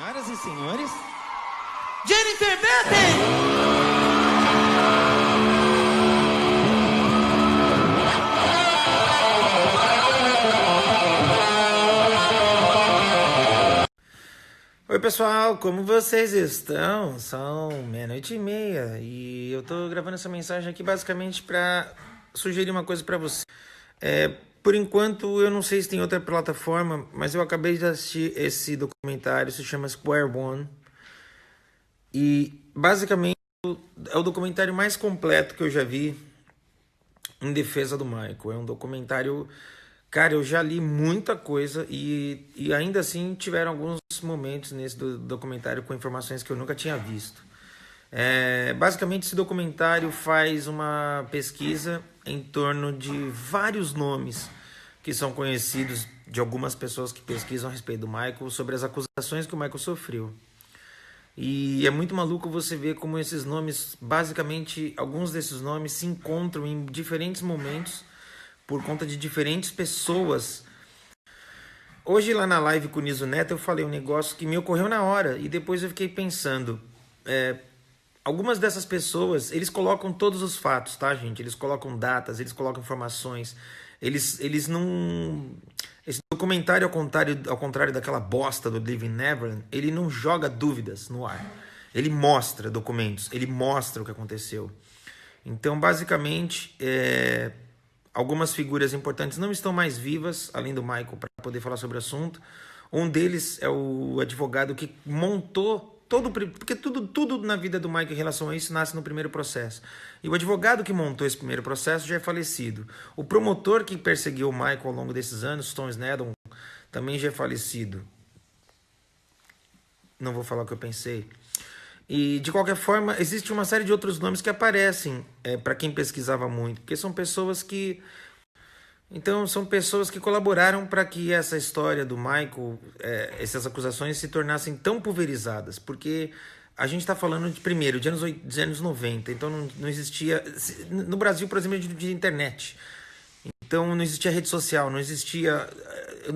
Senhoras e senhores, Jennifer Bethen! Oi pessoal, como vocês estão? São 00:30 e eu tô gravando essa mensagem aqui basicamente para sugerir uma coisa para você. Por enquanto eu não sei se tem outra plataforma, mas eu acabei de assistir esse documentário, se chama Square One. E basicamente é o documentário mais completo que eu já vi em defesa do Michael. É um documentário... Cara, eu já li muita coisa e ainda assim tiveram alguns momentos nesse documentário com informações que eu nunca tinha visto. Basicamente, esse documentário faz uma pesquisa em torno de vários nomes que são conhecidos de algumas pessoas que pesquisam a respeito do Michael sobre as acusações que o Michael sofreu. E é muito maluco você ver como esses nomes, basicamente, alguns desses nomes se encontram em diferentes momentos por conta de diferentes pessoas. Hoje lá na live com o Niso Neto eu falei um negócio que me ocorreu na hora e depois eu fiquei pensando. Algumas dessas pessoas, eles colocam todos os fatos, tá, gente? Eles colocam datas, eles colocam informações. Eles não... Esse documentário, ao contrário daquela bosta do Living Neverland, ele não joga dúvidas no ar. Ele mostra documentos, ele mostra o que aconteceu. Então, basicamente, algumas figuras importantes não estão mais vivas, além do Michael, para poder falar sobre o assunto. Um deles é o advogado que montou todo... Porque tudo na vida do Michael em relação a isso nasce no primeiro processo. E o advogado que montou esse primeiro processo já é falecido. O promotor que perseguiu o Michael ao longo desses anos, Tom Sneddon, também já é falecido. Não vou falar o que eu pensei. E, de qualquer forma, existe uma série de outros nomes que aparecem para quem pesquisava muito, porque são pessoas que... Então, são pessoas que colaboraram para que essa história do Michael, essas acusações se tornassem tão pulverizadas, porque a gente está falando, primeiro, de anos 90, então não existia... No Brasil, por exemplo, de internet. Então, não existia rede social, não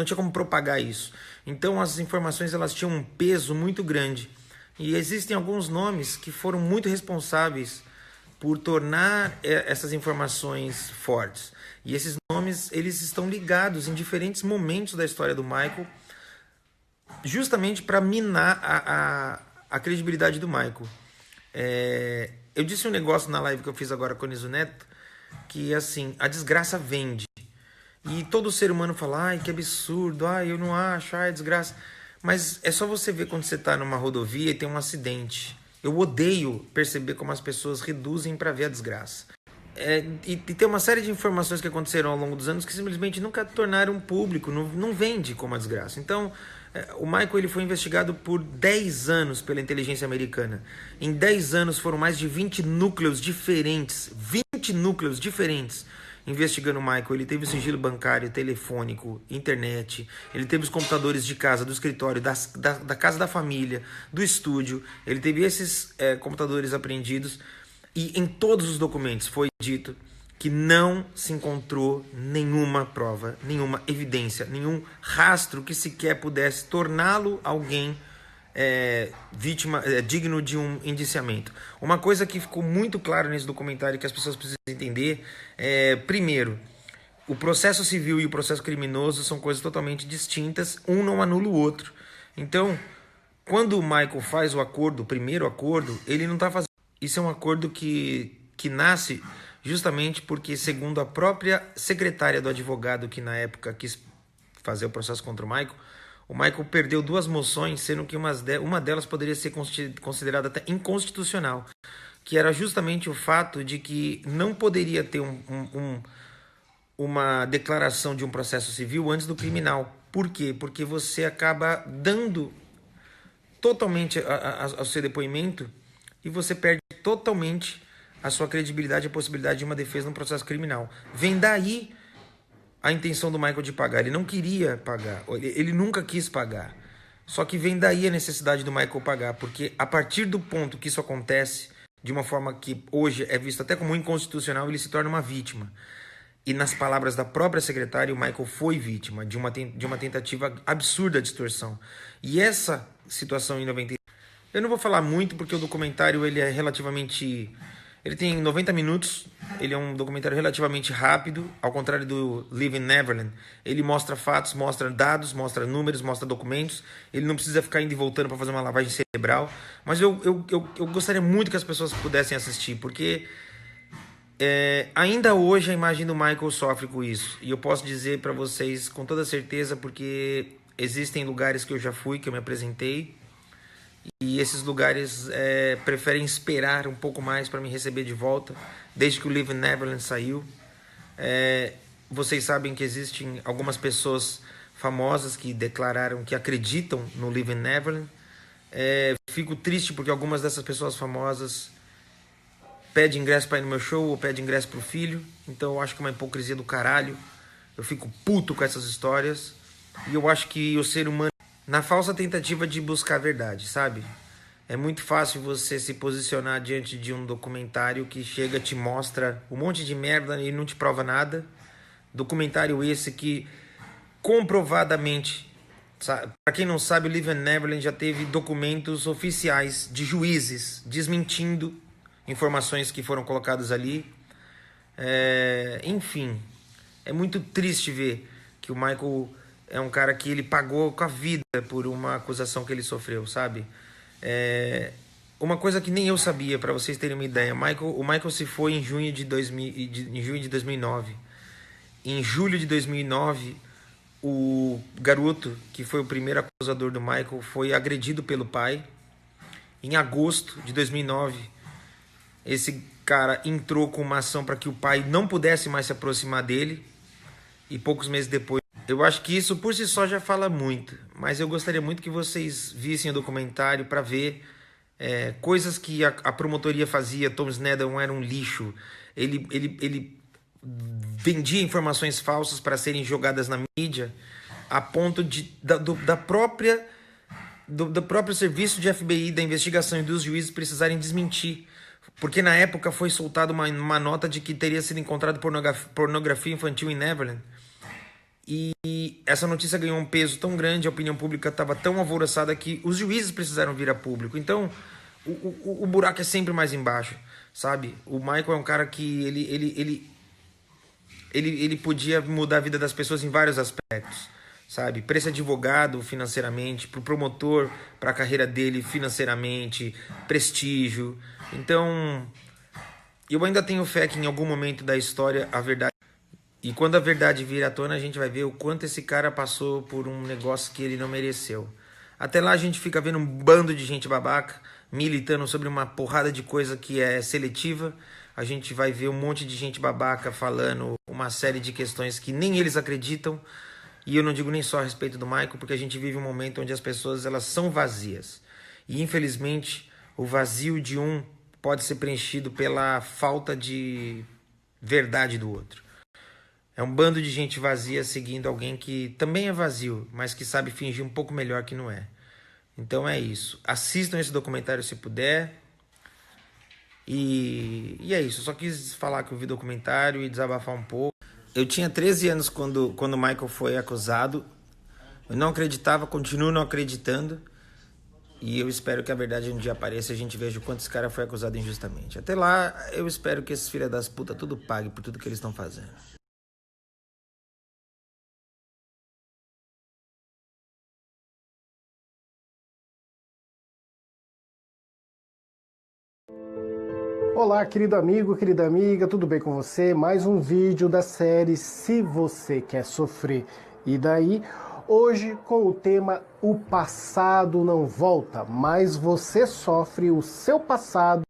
tinha como propagar isso. Então, as informações elas tinham um peso muito grande. E existem alguns nomes que foram muito responsáveis por tornar essas informações fortes. E esses nomes, eles estão ligados em diferentes momentos da história do Michael, justamente para minar a credibilidade do Michael. Eu disse um negócio na live que eu fiz agora com o Niso Neto, que assim, a desgraça vende. E todo ser humano fala, ai, que absurdo, ai, eu não acho, ai, desgraça. Mas é só você ver quando você está numa rodovia e tem um acidente. Eu odeio perceber como as pessoas reduzem para ver a desgraça. E tem uma série de informações que aconteceram ao longo dos anos que simplesmente nunca tornaram público, não vende como a desgraça. Então, o Michael ele foi investigado por 10 anos pela inteligência americana. Em 10 anos foram mais de 20 núcleos diferentes, investigando o Michael. Ele teve o sigilo bancário, telefônico, internet, ele teve os computadores de casa, do escritório, da casa da família, do estúdio, ele teve esses computadores apreendidos e em todos os documentos foi dito que não se encontrou nenhuma prova, nenhuma evidência, nenhum rastro que sequer pudesse torná-lo alguém vítima, digno de um indiciamento. Uma coisa que ficou muito claro nesse documentário que as pessoas precisam entender primeiro, o processo civil e o processo criminoso são coisas totalmente distintas, um não anula o outro. Então, quando o Michael faz o acordo, o primeiro acordo, ele não está fazendo... Isso é um acordo que nasce justamente porque, segundo a própria secretária do advogado que na época quis fazer o processo contra o Michael perdeu 2 moções, sendo que uma delas poderia ser considerada até inconstitucional, que era justamente o fato de que não poderia ter uma declaração de um processo civil antes do criminal. Por quê? Porque você acaba dando totalmente ao seu depoimento e você perde totalmente a sua credibilidade e a possibilidade de uma defesa no processo criminal. Vem daí a intenção do Michael de pagar. Ele não queria pagar, ele nunca quis pagar. Só que vem daí a necessidade do Michael pagar, porque a partir do ponto que isso acontece, de uma forma que hoje é vista até como inconstitucional, ele se torna uma vítima. E nas palavras da própria secretária, o Michael foi vítima de uma tentativa absurda de extorsão. E essa situação em 90... Eu não vou falar muito porque o documentário ele é relativamente... Ele tem 90 minutos, ele é um documentário relativamente rápido, ao contrário do Living Neverland. Ele mostra fatos, mostra dados, mostra números, mostra documentos. Ele não precisa ficar indo e voltando para fazer uma lavagem cerebral. Mas eu gostaria muito que as pessoas pudessem assistir, porque ainda hoje a imagem do Michael sofre com isso. E eu posso dizer para vocês com toda certeza, porque existem lugares que eu já fui, que eu me apresentei, e esses lugares preferem esperar um pouco mais para me receber de volta, desde que o Living Neverland saiu. Vocês sabem que existem algumas pessoas famosas que declararam que acreditam no Living Neverland. Fico triste porque algumas dessas pessoas famosas pedem ingresso para ir no meu show ou pedem ingresso pro filho. Então eu acho que é uma hipocrisia do caralho. Eu fico puto com essas histórias. E eu acho que o ser humano... na falsa tentativa de buscar a verdade, sabe? É muito fácil você se posicionar diante de um documentário que chega, te mostra um monte de merda e não te prova nada. Documentário esse que comprovadamente, para quem não sabe, o Living Neverland já teve documentos oficiais de juízes desmentindo informações que foram colocadas ali. Enfim, é muito triste ver que o Michael... é um cara que ele pagou com a vida por uma acusação que ele sofreu, sabe? Uma coisa que nem eu sabia, para vocês terem uma ideia. O Michael se foi em junho de 2009. Em julho de 2009, o garoto, que foi o primeiro acusador do Michael, foi agredido pelo pai. Em agosto de 2009, esse cara entrou com uma ação para que o pai não pudesse mais se aproximar dele. E poucos meses depois... eu acho que isso por si só já fala muito, mas eu gostaria muito que vocês vissem o documentário para ver coisas que a promotoria fazia. Tom Sneddon era um lixo, ele vendia informações falsas para serem jogadas na mídia, a ponto do próprio serviço de FBI, da investigação e dos juízes precisarem desmentir, porque na época foi soltada uma nota de que teria sido encontrado pornografia infantil em Neverland. E essa notícia ganhou um peso tão grande, a opinião pública estava tão alvoroçada que os juízes precisaram vir a público. Então, o buraco é sempre mais embaixo, sabe? O Michael é um cara que ele podia mudar a vida das pessoas em vários aspectos, sabe? Para esse advogado financeiramente, para o promotor, para a carreira dele financeiramente, prestígio. Então, eu ainda tenho fé que em algum momento da história a verdade... e quando a verdade vir à tona, a gente vai ver o quanto esse cara passou por um negócio que ele não mereceu. Até lá a gente fica vendo um bando de gente babaca, militando sobre uma porrada de coisa que é seletiva. A gente vai ver um monte de gente babaca falando uma série de questões que nem eles acreditam. E eu não digo nem só a respeito do Michael, porque a gente vive um momento onde as pessoas elas são vazias. E infelizmente o vazio de um pode ser preenchido pela falta de verdade do outro. É um bando de gente vazia seguindo alguém que também é vazio, mas que sabe fingir um pouco melhor que não é. Então é isso. Assistam esse documentário se puder. E é isso. Eu só quis falar que eu vi o documentário e desabafar um pouco. Eu tinha 13 anos quando o Michael foi acusado. Eu não acreditava, continuo não acreditando. E eu espero que a verdade um dia apareça e a gente veja o quanto esse cara foi acusado injustamente. Até lá, eu espero que esses filhos das putas tudo paguem por tudo que eles estão fazendo. Olá, querido amigo, querida amiga, tudo bem com você? Mais um vídeo da série Se Você Quer Sofrer. E daí, hoje com o tema O Passado Não Volta, mas você sofre o seu passado.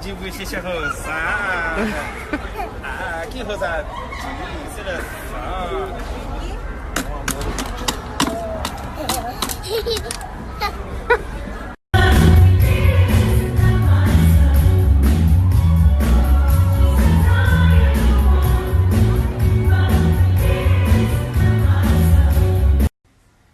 De bochecha rosada. Ah, que rosadinha, olha só.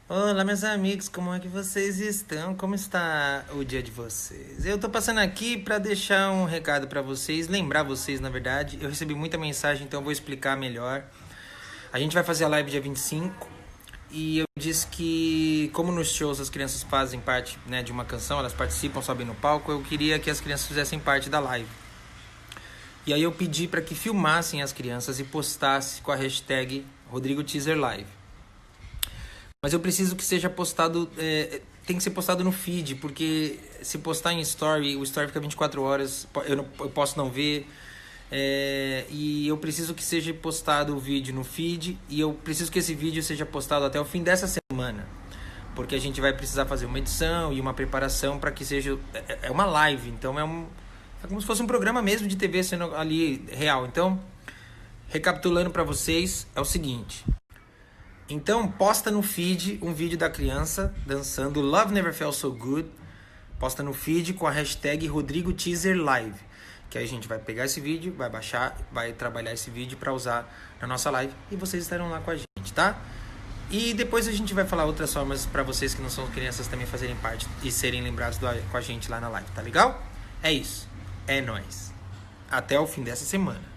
Olá, meus amigos, como é que vocês estão? Como está o dia de vocês? Eu tô passando aqui para deixar um recado para vocês, lembrar vocês, na verdade. Eu recebi muita mensagem, então eu vou explicar melhor. A gente vai fazer a live dia 25 e eu disse que, como nos shows as crianças fazem parte, né, de uma canção, elas participam, sobem no palco, eu queria que as crianças fizessem parte da live. E aí eu pedi para que filmassem as crianças e postassem com a hashtag Rodrigo Teaser Live. Mas eu preciso que seja postado, tem que ser postado no feed, porque se postar em story, o story fica 24 horas, eu posso não ver. E eu preciso que seja postado o vídeo no feed, e eu preciso que esse vídeo seja postado até o fim dessa semana. Porque a gente vai precisar fazer uma edição e uma preparação para que seja... É uma live, então é como se fosse um programa mesmo de TV sendo ali real. Então, recapitulando para vocês, é o seguinte... Então, posta no feed um vídeo da criança dançando Love Never Felt So Good. Posta no feed com a hashtag Rodrigo Teaser Live. Que aí a gente vai pegar esse vídeo, vai baixar, vai trabalhar esse vídeo para usar na nossa live. E vocês estarão lá com a gente, tá? E depois a gente vai falar outras formas para vocês que não são crianças também fazerem parte e serem lembrados com a gente lá na live, tá legal? É isso. É nóis. Até o fim dessa semana.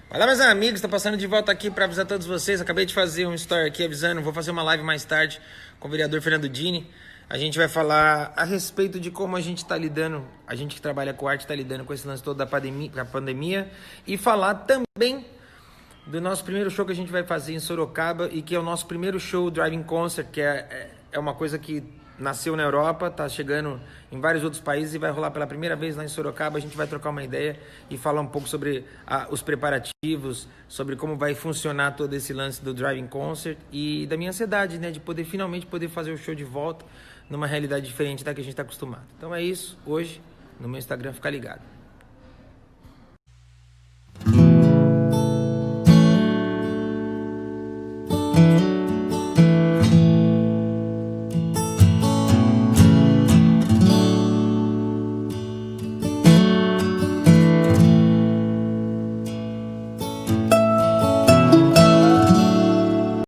Olá, meus amigos, estou passando de volta aqui para avisar todos vocês. Acabei de fazer um story aqui avisando, vou fazer uma live mais tarde com o vereador Fernando Dini. A gente vai falar a respeito de como a gente está lidando, a gente que trabalha com arte está lidando com esse lance todo da pandemia, e falar também do nosso primeiro show que a gente vai fazer em Sorocaba, e que é o nosso primeiro show Driving Concert, que é uma coisa que nasceu na Europa, tá chegando em vários outros países e vai rolar pela primeira vez lá em Sorocaba. A gente vai trocar uma ideia e falar um pouco sobre os preparativos, sobre como vai funcionar todo esse lance do Driving Concert e da minha ansiedade, né, de finalmente poder fazer o show de volta numa realidade diferente da que a gente está acostumado. Então é isso, hoje no meu Instagram, fica ligado.